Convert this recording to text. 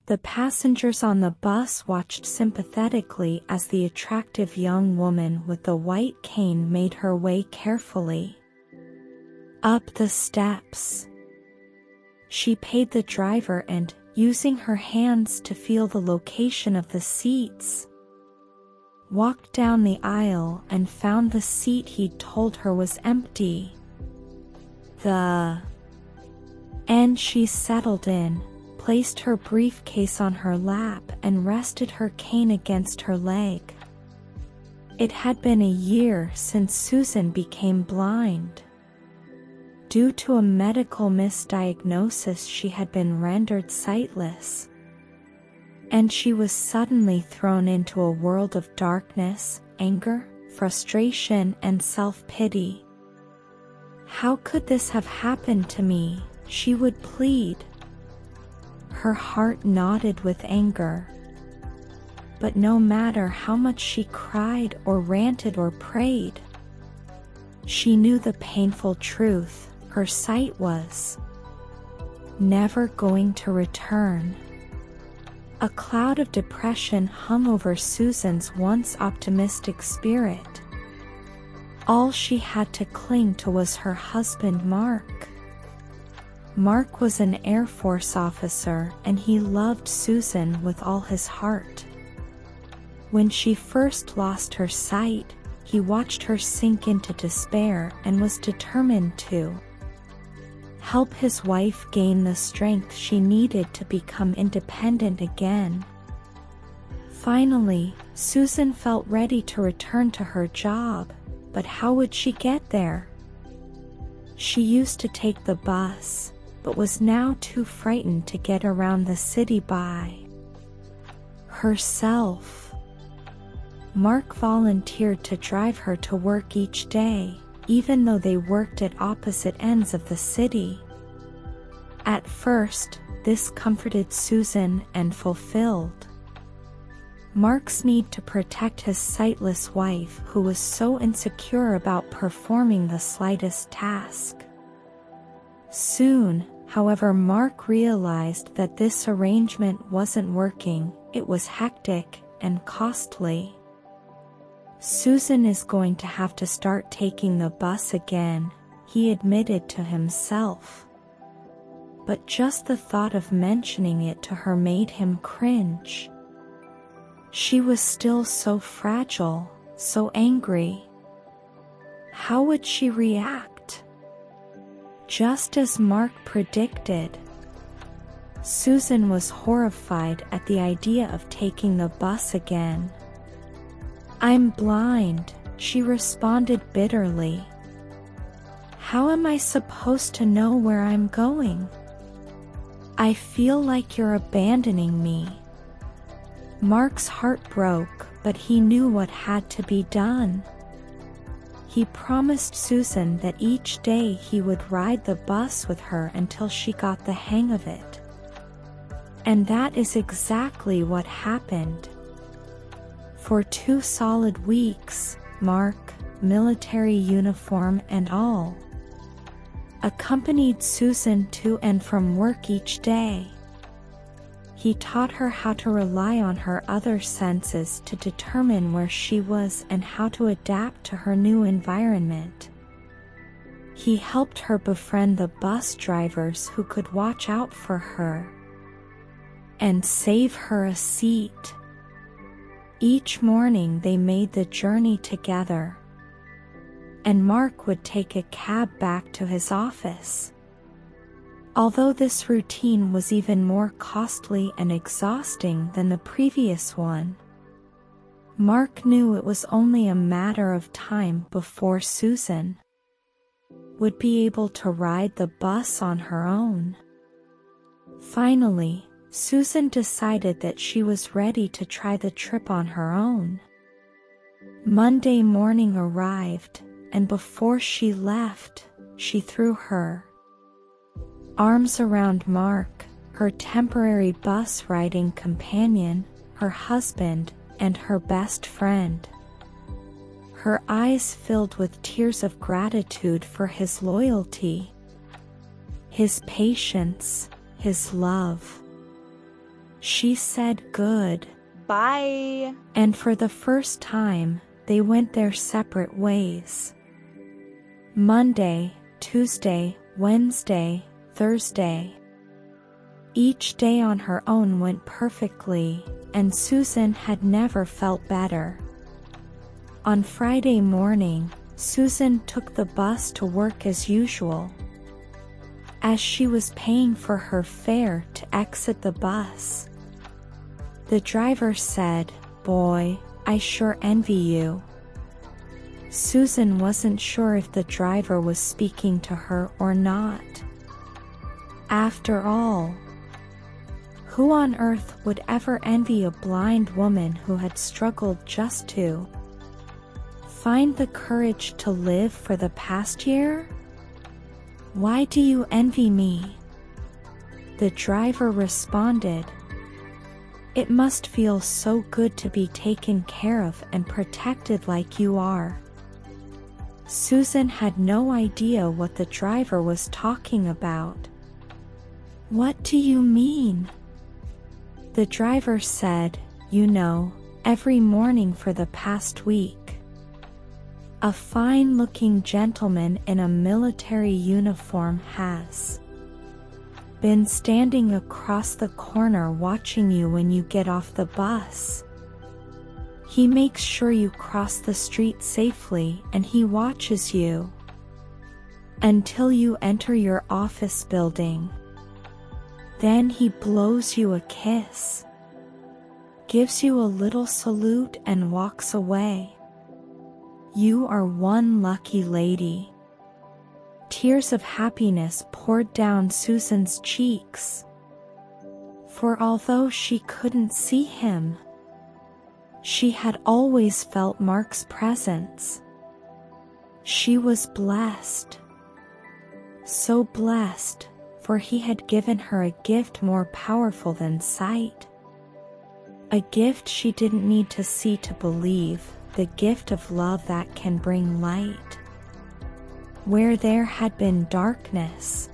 The passengers on the bus watched sympathetically as the attractive young woman with the white cane made her way carefully up the steps. She paid the driver and, using her hands to feel the location of the seats, walked down the aisle and found the seat he'd told her was empty. And she settled in, placed her briefcase on her lap and rested her cane against her leg. It had been a year since Susan became blind. Due to a medical misdiagnosis, she had been rendered sightless, and she was suddenly thrown into a world of darkness, anger, frustration, and self-pity. "How could this have happened to me?" she would plead. Her heart knotted with anger. But no matter how much she cried or ranted or prayed, she knew the painful truth: her sight was never going to return. A cloud of depression hung over Susan's once optimistic spirit. All she had to cling to was her husband Mark. Mark was an Air Force officer, and he loved Susan with all his heart. When she first lost her sight, he watched her sink into despair and was determined to help his wife gain the strength she needed to become independent again. Finally, Susan felt ready to return to her job, but how would she get there? She used to take the bus, but was now too frightened to get around the city by herself. Mark volunteered to drive her to work each day, even though they worked at opposite ends of the city. At first, this comforted Susan and fulfilled Mark's need to protect his sightless wife, who was so insecure about performing the slightest task. Soon, however, Mark realized that this arrangement wasn't working. It was hectic and costly. "Susan is going to have to start taking the bus again," he admitted to himself. But just the thought of mentioning it to her made him cringe. She was still so fragile, so angry. How would she react? Just as Mark predicted, Susan was horrified at the idea of taking the bus again. "I'm blind," she responded bitterly. "How am I supposed to know where I'm going? I feel like you're abandoning me." Mark's heart broke, but he knew what had to be done. He promised Susan that each day he would ride the bus with her until she got the hang of it. And that is exactly what happened. For 2 solid weeks, Mark, military uniform and all, accompanied Susan to and from work each day. He taught her how to rely on her other senses to determine where she was and how to adapt to her new environment. He helped her befriend the bus drivers who could watch out for her and save her a seat. Each morning they made the journey together, and Mark would take a cab back to his office. Although this routine was even more costly and exhausting than the previous one, Mark knew it was only a matter of time before Susan would be able to ride the bus on her own. Finally, Susan decided that she was ready to try the trip on her own. Monday morning arrived, and before she left, she threw her arms around Mark, her temporary bus riding companion, her husband, and her best friend. Her eyes filled with tears of gratitude for his loyalty, his patience, his love. She said good. Bye. And for the first time, they went their separate ways. Monday, Tuesday, Wednesday, Thursday. Each day on her own went perfectly, and Susan had never felt better. On Friday morning, Susan took the bus to work as usual. As she was paying for her fare to exit the bus, the driver said, "Boy, I sure envy you." Susan wasn't sure if the driver was speaking to her or not. After all, who on earth would ever envy a blind woman who had struggled just to find the courage to live for the past year? "Why do you envy me?" the driver responded. "It must feel so good to be taken care of and protected like you are." Susan had no idea what the driver was talking about. "What do you mean?" The driver said, "You know, every morning for the past week, a fine-looking gentleman in a military uniform has been standing across the corner watching you when you get off the bus. He makes sure you cross the street safely, and he watches you until you enter your office building. Then he blows you a kiss, gives you a little salute, and walks away. You are one lucky lady." Tears of happiness poured down Susan's cheeks. For although she couldn't see him, she had always felt Mark's presence. She was blessed. So blessed, for he had given her a gift more powerful than sight. A gift she didn't need to see to believe, the gift of love that can bring light where there had been darkness.